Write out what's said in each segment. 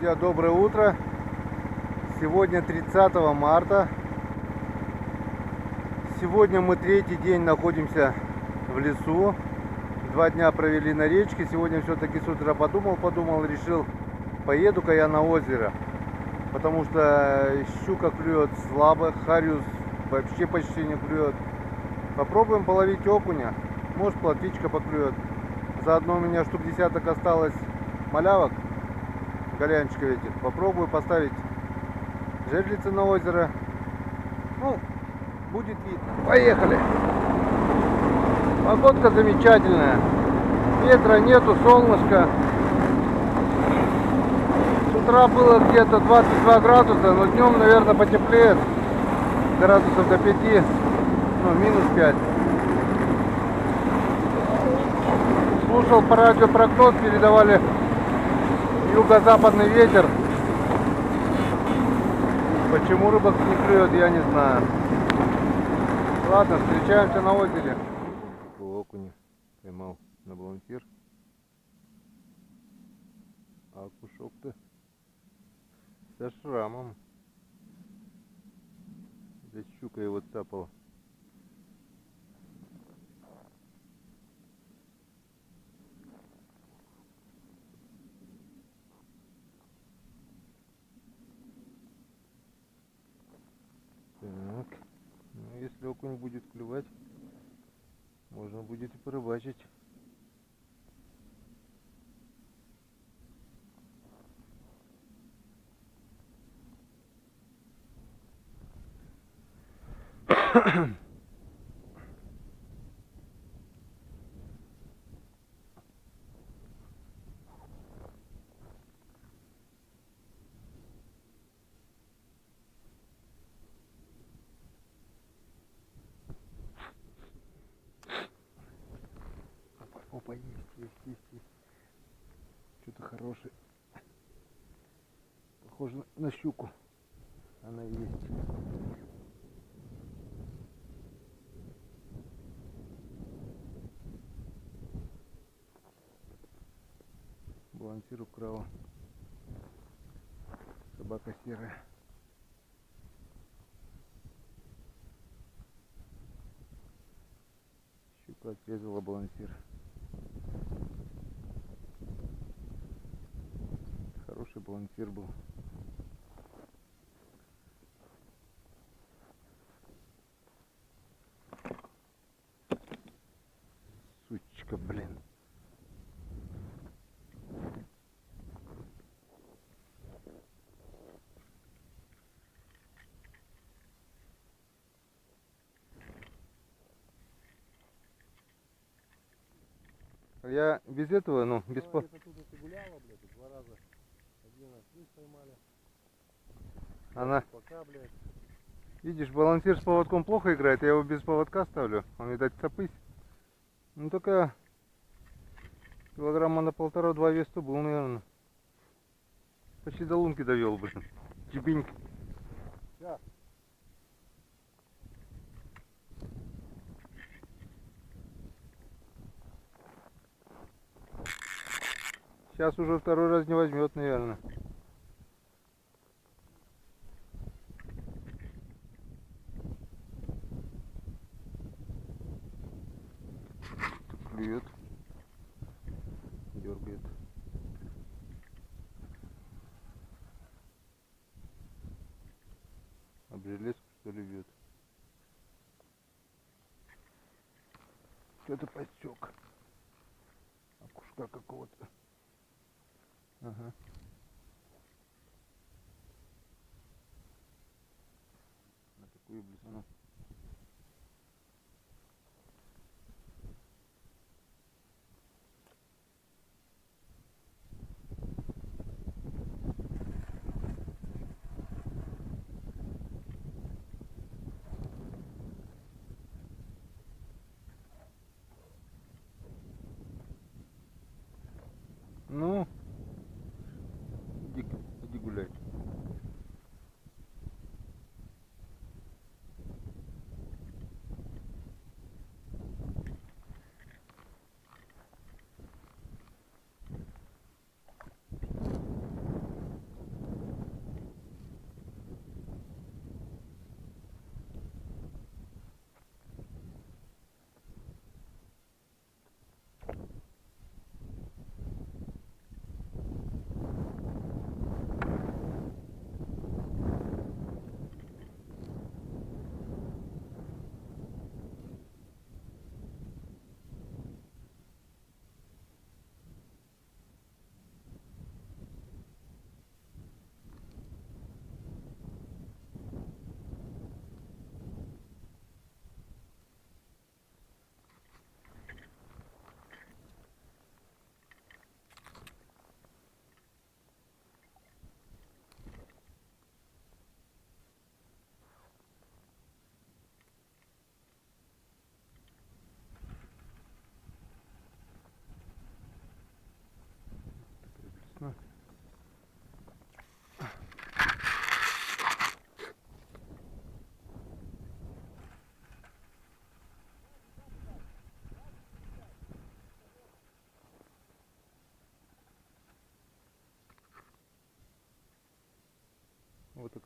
Друзья, доброе утро. Сегодня 30 марта. Сегодня мы третий день находимся в лесу. 2 дня провели на речке. Сегодня все-таки с утра подумал, решил, поеду-ка я на озеро. Потому что щука клюет слабо, хариус вообще почти не клюет. Попробуем половить окуня. Может, плотвичка поклюет. Заодно у меня штук десяток осталось малявок, голянчиков этих. Попробую поставить жерлицы на озеро. Ну, будет видно. Поехали! Погодка замечательная. Ветра нету, солнышко. С утра было где-то 22 градуса, но днем, наверное, потеплеет. Градусов до 5, ну, минус 5. Слушал по радио прогноз, передавали юго-западный ветер. Почему рыба не клюет, я не знаю. Ладно, встречаемся на озере. Окуня поймал на балансир. А кушок-то со шрамом. Да щука его цапала. Так, ну если окунь будет клевать, можно будет и порыбачить. Опа, есть. Что-то хорошее. Похоже на щуку. Она и есть. Балансир украла. Собака серая. Щука отрезала балансир. Хороший балансир был. Сучка, блин. Я без этого, ну, без по... гуляла, блядь, 2 раза. Один раз поймали. Она... Пока, блядь. Видишь, балансир с поводком плохо играет, я его без поводка ставлю. Он, видать, цапысь. Ну, только килограмма на 1,5-2 вес-то был, наверное. Почти до лунки довел, блин. Чебенька. Да. Сейчас уже второй раз не возьмет, наверное. Клюет. Дергает. Об железку, что ли, бьет. Что-то подсек. Окушка какого-то. Ага. На такую блесну. Ну, иди гулять.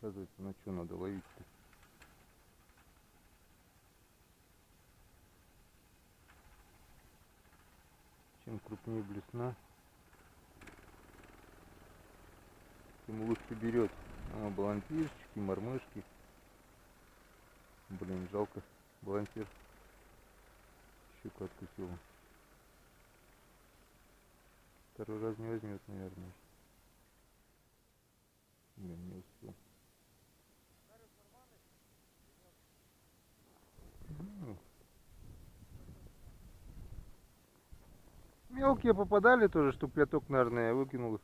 оказывается, на что надо ловить-то. Чем крупнее блесна, тем лучше берет. Балансирчики, мормышки. Блин, жалко, балансир щуку откусила. Второй раз не возьмет, наверное. Блин, не успел. Мелкие попадали тоже, штук пяток, наверное, я выкинул их.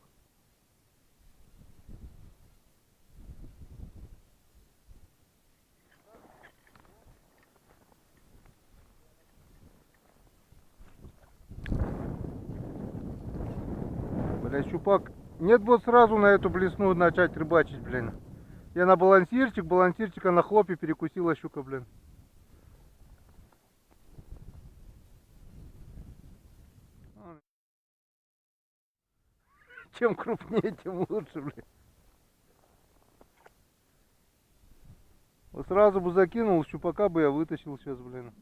Бля, щупак. Нет, вот сразу на эту блесну начать рыбачить, блин. Я на балансирчика на хлопе перекусила щука, блин. Чем крупнее, тем лучше, блин. Вот сразу бы закинул, щупака бы я вытащил сейчас, блин.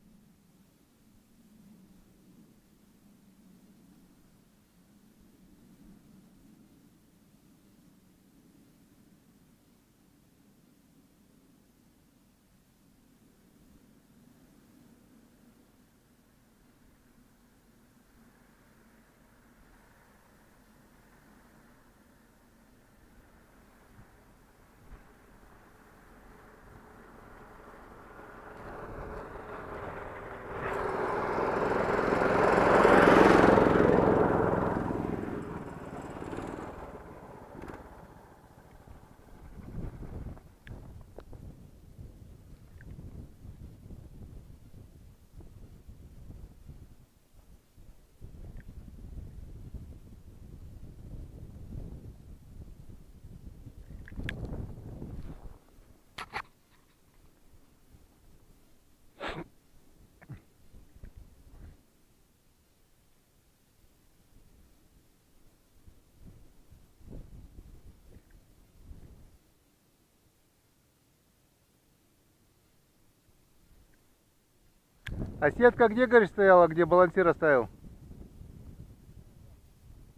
А сетка где, говоришь, стояла, где балансир оставил?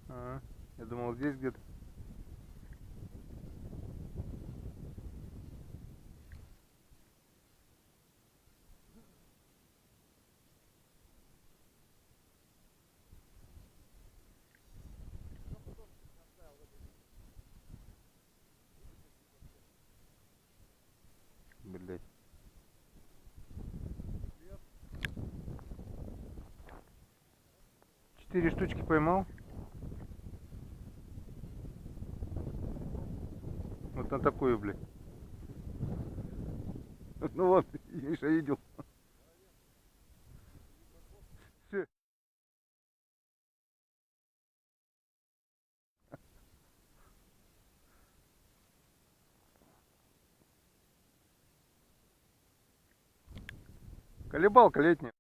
Я думал, здесь где-то. Блять. 4 штучки поймал. Вот на такую, блядь. Ну вот, Миша видел. Все. Колебалка летняя.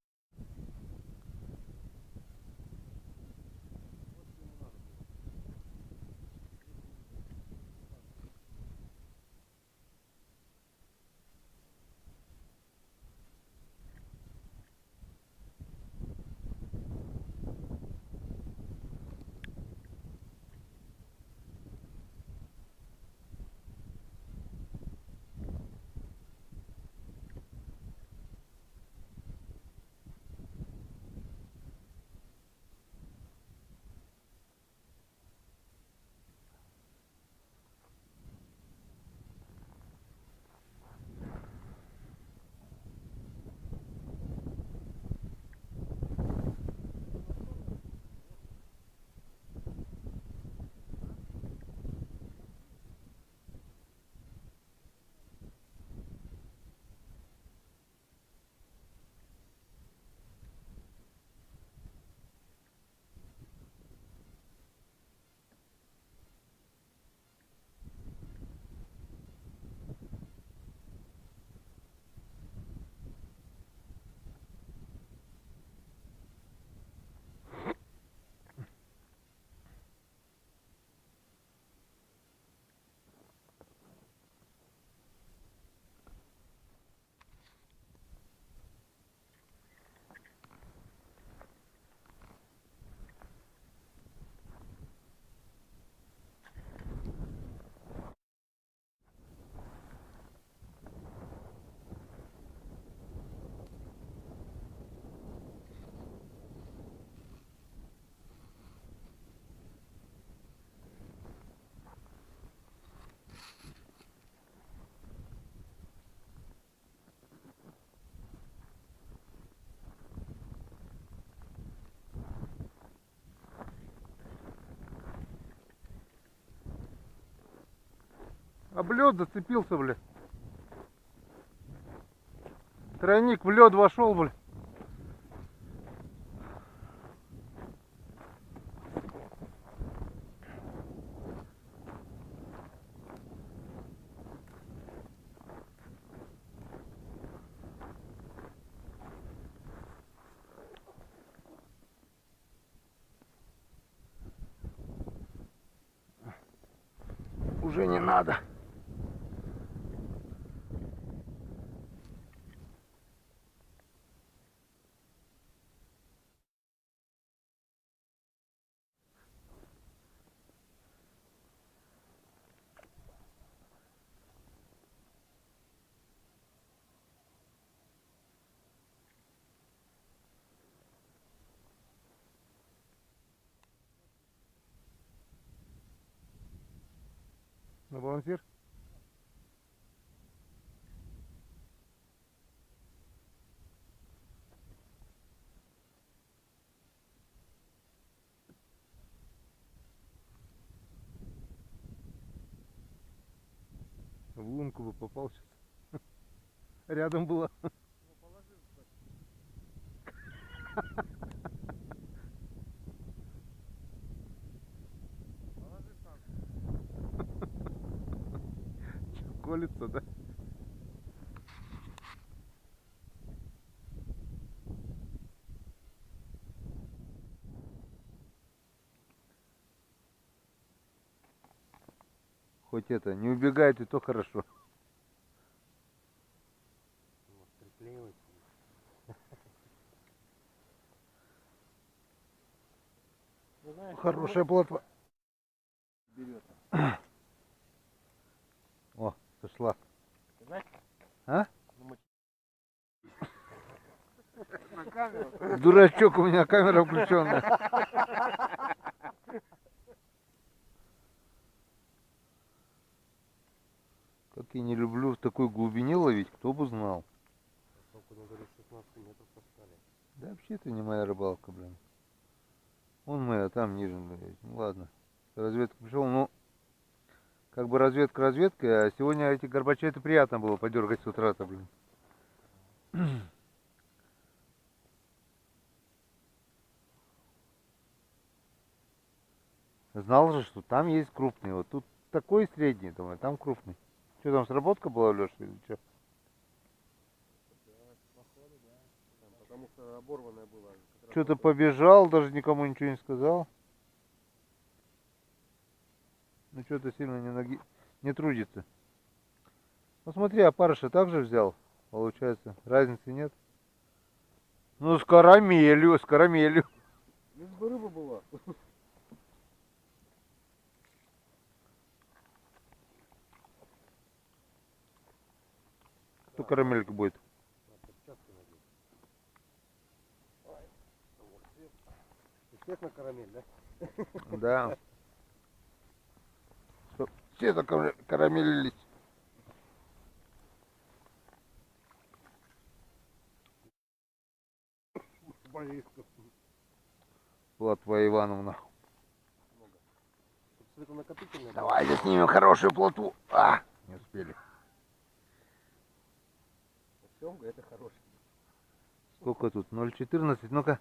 Об лед зацепился, бля. Тройник в лед вошел, бля. Уже не надо. На балансир? В лунку бы попал сейчас. Рядом было. Колется, да? Хоть это, не убегает, и то хорошо. Вот, приклеивается. Ну, знаешь, Хорошая плотва. берет. О, сошла. Знаешь? А? На камеру. Дурачок, у меня камера включенная. Как я не люблю в такой глубине ловить, кто бы знал. Только, ну, говорит, 16 метров таскали. Да вообще это не моя рыбалка, блин. Вон мы, а там ниже, блядь. Ну ладно. Разведка пришел, ну, как бы разведка разведкой, а сегодня эти горбачи, это приятно было подергать с утра-то, блин. Знал же, что там есть крупный. Вот тут такой средний, думаю, там крупный. Что там, сработка была, Леша, или что? Да, походу, да. Там, потому что оборванная была. Что-то побежал, даже никому ничего не сказал. Ну что-то сильно не трудится. Ну смотри, опарыша также взял, получается. Разницы нет. Ну с карамелью, с карамелью. Лишь бы рыба была. Кто карамелька будет? Перчатки надеть. Ой, вот цвет. Естественно, карамель, да? Да. Все так карамелились. Боишься. Плотва Ивановна. Много. Тут светонакопительная. Давайте снимем хорошую плотву. А, не успели. Семга это хороший. Сколько тут? 0,14. Ну-ка.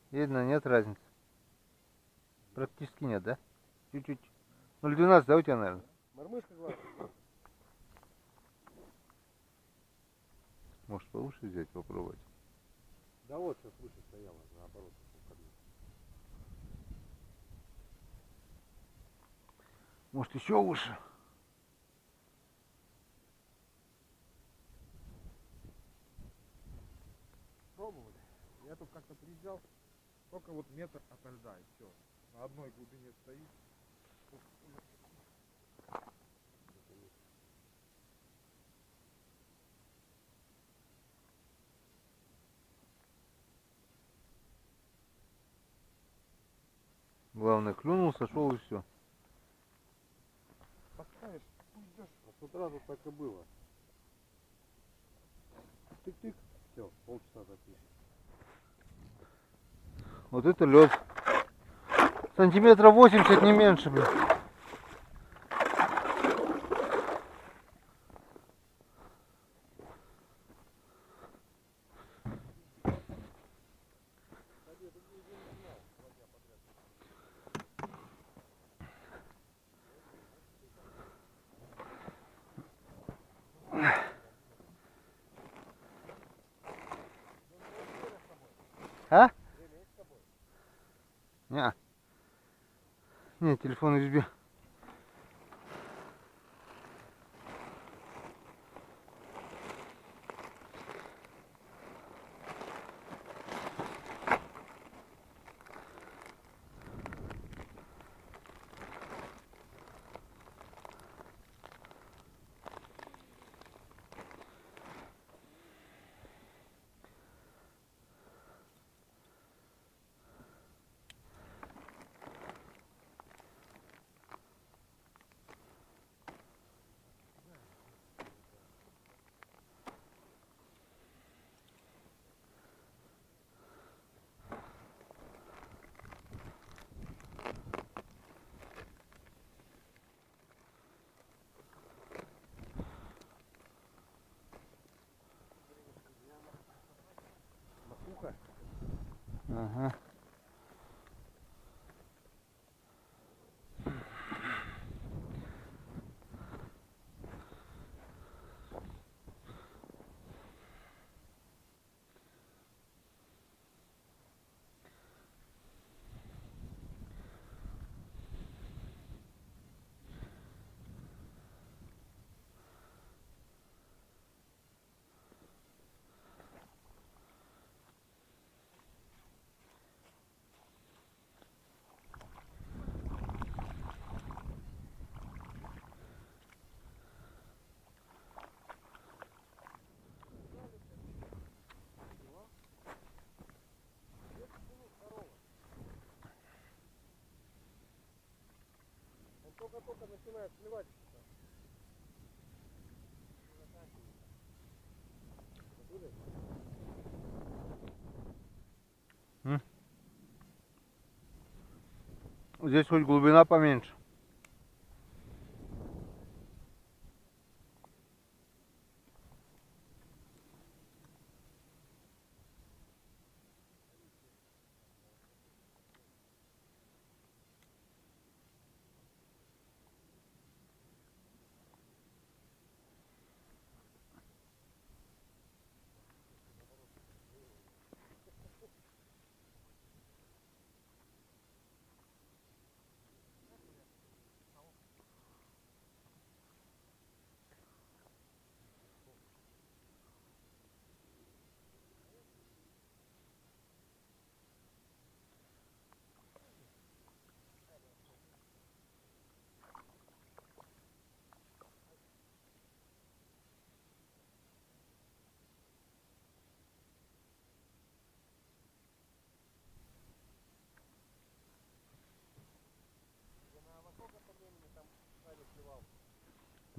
Видно, нет разницы. Практически нет, да? Чуть-чуть. 0,12, да, у тебя, наверное? Мормышка гладкая. Может, повыше взять, попробовать? Да вот сейчас выше стояла, наоборот. Может, еще выше? Пробовали. Я тут как-то приезжал, только вот метр ото льда и все. На одной глубине стоит. Главное, клюнул, сошел и все. Поставишь, уйдешь. А с утра тут так и было. Тык-тык. Все, полчаса запишем. Вот это лед. Сантиметров 80, не меньше, блин. А? Время есть с тобой? Не. Не, телефон в избе. Макуха. Ага. Он только-только начинает сливать. Здесь хоть глубина поменьше.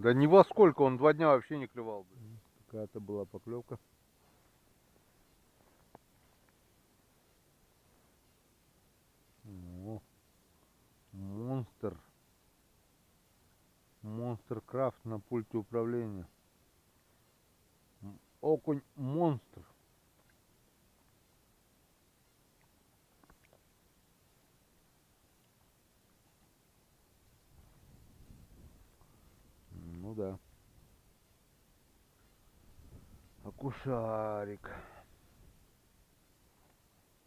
Да не во сколько, он 2 дня вообще не клевал. Какая-то была поклевка. О, монстр. Монстр крафт на пульте управления. Окунь монстр. Ну да. Окушарик.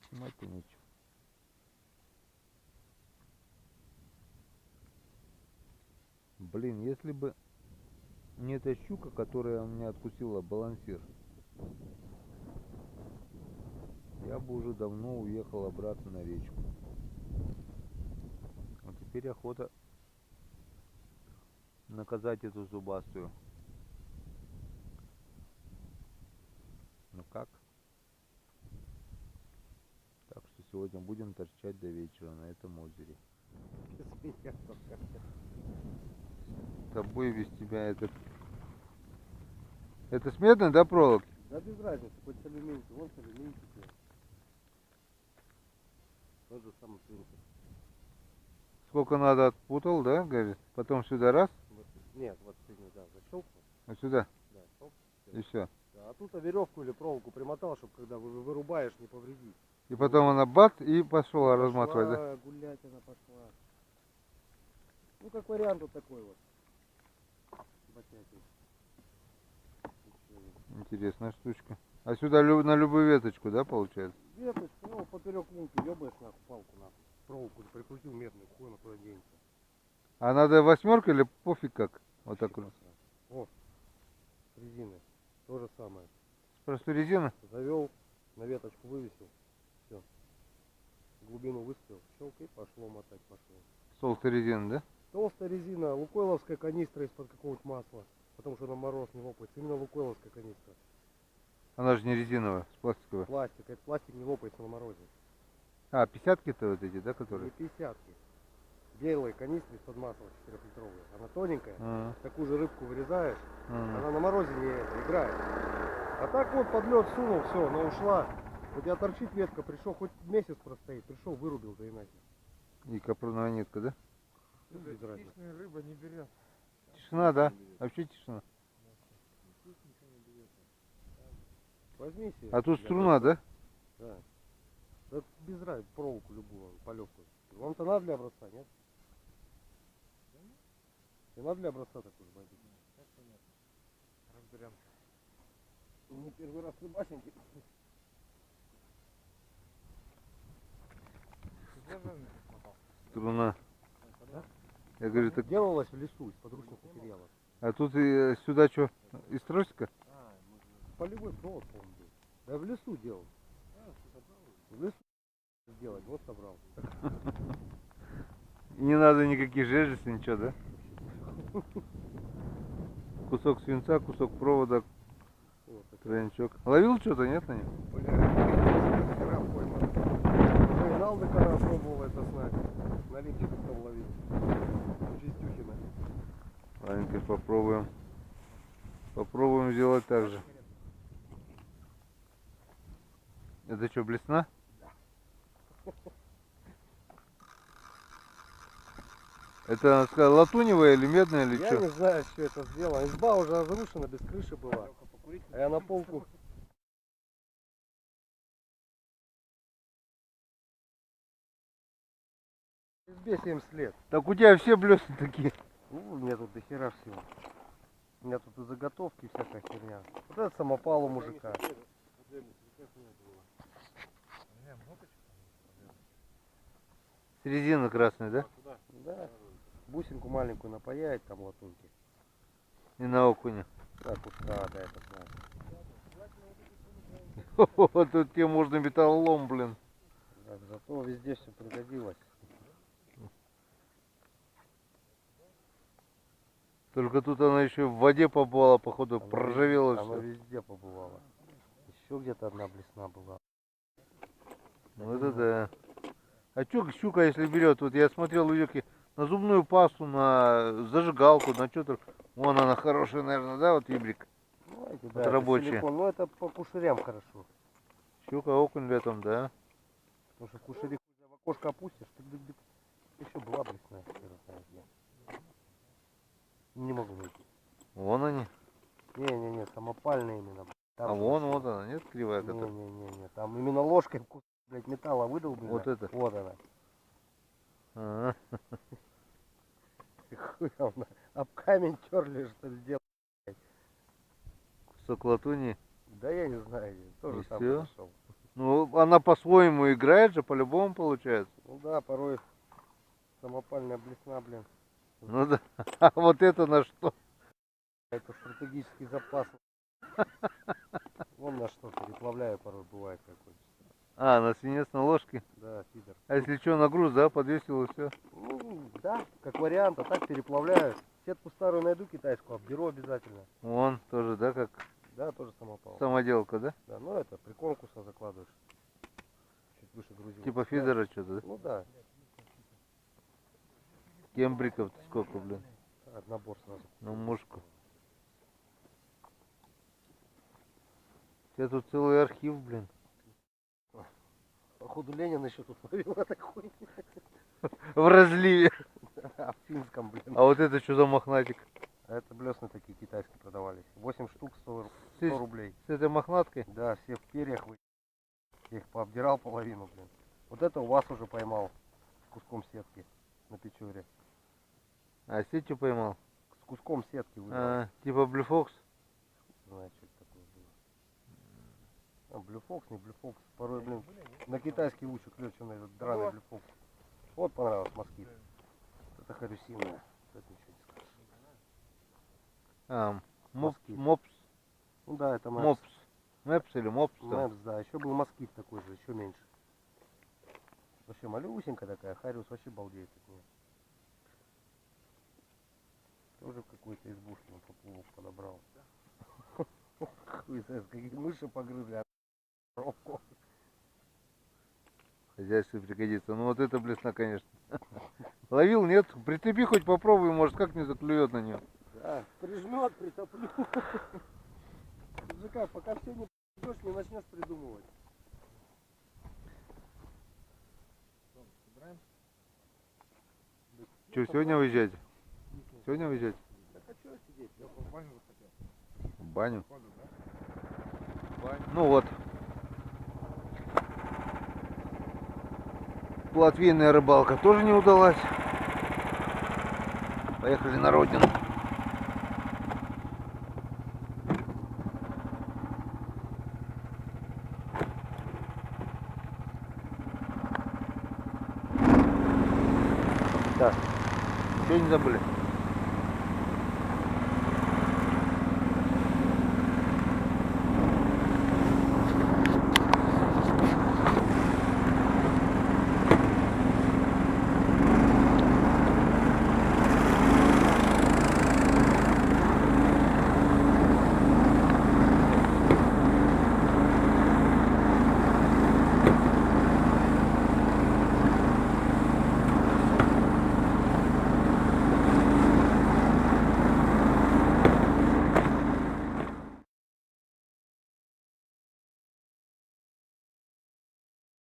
Снимать нечего. Блин, если бы не эта щука, которая у меня откусила балансир, я бы уже давно уехал обратно на речку. А теперь охота наказать эту зубастую. Ну как? Так что сегодня будем торчать до вечера на этом озере. Без меня только. С тобой без тебя это... Это с медной, да, проволоки? Да без разницы, хоть с алюминки, вон с алюминки. Тот же самый принцип. Сколько надо отпутал, да, говорит? Потом сюда раз, Вот, нет, вот сильно, да, защелкнул. а сюда, Да, щелк. и все. Да, а тут веревку или проволоку примотал, чтобы когда вырубаешь, не повредить. И потом она бац, и пошла Пошла разматывать, да? гулять она пошла. Ну как вариант вот такой вот. Ботятин. Интересная штучка. А сюда на любую веточку, да, получается? Веточку, ну поперек лунки ёбаешь нахуй палку нахуй. Проволоку прикрутил медную, хуй на куда денется. А надо восьмерка или пофиг как? Вот так вот. О, резины. То же самое. Просто резина. Завел, на веточку вывесил. Все. Глубину выставил. Щелк и пошло мотать, пошло. Толстая резина, да? Толстая резина, лукойловская канистра из-под какого-то масла. Потому что на мороз не лопается. Именно лукойловская канистра. Она же не резиновая, с пластиковой. Пластик. Этот пластик не лопается на морозе. А, 50-ки-то вот эти, да, Не которые? 50-ки. Белые канистры из-под масла 4-литровые. Она тоненькая. А, Такую же рыбку вырезаешь. а. Она на морозе не играет. А так вот под лед сунул, все, она ушла. У тебя торчит ветка, пришел, хоть месяц простоит, пришел, вырубил, да и нахер. И капроновая нитка, да? Без разницы. Хищная рыба не берет. Тишина, да? Вообще тишина. Возьми себе. А тут струна, да? Да. Да без разницы, проволоку любую, полегкую. Вам-то надо для образца, нет? И надо для образца такой же возьми. Разберемся. Не первый раз рыбаченький. Держи, мотал. Струна. Да? Я говорю, так... Делалось в лесу из подручных материалов. А тут и сюда что? Из тросика? Полевой провод, по-моему, был. Да в лесу делал. В лесу сделать, вот собрал. И не надо никаких желез, ничего, да? Кусок свинца, кусок провода, Вот так. тройничок. Ловил что-то, нет, на нем? Бля, хера пойман. Уже и Налдыкана пробовал это снать. На линке потом ловил. Чистюхина. Ладненько, попробуем. Попробуем сделать так же. Это что, блесна? Это, она сказала, латуневая или медная, или Я что? не знаю, что это сделано. Изба уже разрушена, без крыши была. А я на полку. Избе 70 лет. Так у тебя все блесна такие. Ну, у меня тут дохера всего. У меня тут и заготовки, всякая херня. Вот это самопал у мужика. Резина красная, да? Да. Бусинку маленькую напаяет, там латунки. И на окуня. Да, куска, да, это знаю. Вот тут тебе можно металлолом, блин. Так, зато везде все пригодилось. Только тут она еще в воде побывала, походу, Оно проржавела Оно все. везде побывало. Еще где-то одна блесна была. Ну это да. А что щука, если берет? Вот я смотрел у Юки на зубную пасту, на зажигалку, на что-то. Вон она хорошая, наверное, да, вот ибрик. Ну, эти, Вот да, это рабочие. силикон. Ну, это по кушерям хорошо. Щука, окунь летом, да. Потому что кушери в окошко опустишь, тык-дык-дык. Еще была блесна, хер знает где. Не могу найти. Вон они. Не-не-не, самопальные именно. Там А же вон, вообще- вот она, нет, кривая которая? Не-не-не, там именно ложкой в кусок, блядь, металла выдолблена. Вот это? Вот она. Ага. Хуевно. Об камень терли, что ли, делал. Кусок латуни. Да я не знаю, тоже И сам всё? нашел. Ну, она по-своему играет же, по-любому получается. Ну да, порой самопальная блесна, блин. Ну да. А вот это на что? Это стратегический запас. Вон на что переплавляю порой бывает какой-то. А, на свинец на ложке. Да, фидер. А если что, на груз, да, подвесил и все. Ну, да, как вариант, а так переплавляю. Сетку старую найду китайскую, обдеру обязательно. Вон тоже, да, как Да, тоже самопал. самоделка, да? Да, ну это при конкурсах закладываешь. Чуть выше грузил. Типа фидера что-то, да? Ну да, Кембриков сколько, блин, набор сразу. на мушку. У тебя тут целый архив, блин. Походу Ленин еще тут ловил этой хуйни. В разливе. А в финском, блин. А вот это что за мохнатик? А это блесны такие китайские продавались. 8 штук 100 Ты- рублей. С этой мохнаткой? Да, все в перьях. Я их пообдирал половину, блин. Вот это у вас уже поймал с куском сетки на Печоре. А сетью поймал? С куском сетки выбрал. А, типа блюфокс? Знаю, что это такое было. А, блюфокс, не блюфокс. Порой, блин, на китайский лучше клюет, чем на этот драный блюфокс. Вот понравилось москит. Это харюсиная. Это ничего не скажешь. А, Москит. мопс. Ну да, это мэпс. Мопс. Мэпс или мопс? там. Мэпс, да. Еще был москит такой же, еще меньше. Вообще малюсенькая такая, хариус вообще балдеет от нее. Тоже какой-то избушный поплавок подобрал. Хуй знает, какие мыши погрызли, а коробку. Хозяйству пригодится. Ну вот это блесна, конечно. Ловил, нет? Прицепи хоть попробуй, может как не заклюет на нее. Да, прижмет, притоплю. ЖК, пока все не придешь, не начнешь придумывать. Собираем? Что, сегодня уезжать? Сегодня уезжать? Так а что сидеть? Я в баню захотел. В баню. Походу, да? Ну вот. Латвийная рыбалка тоже не удалась. Поехали на родину. Так, что не забыли?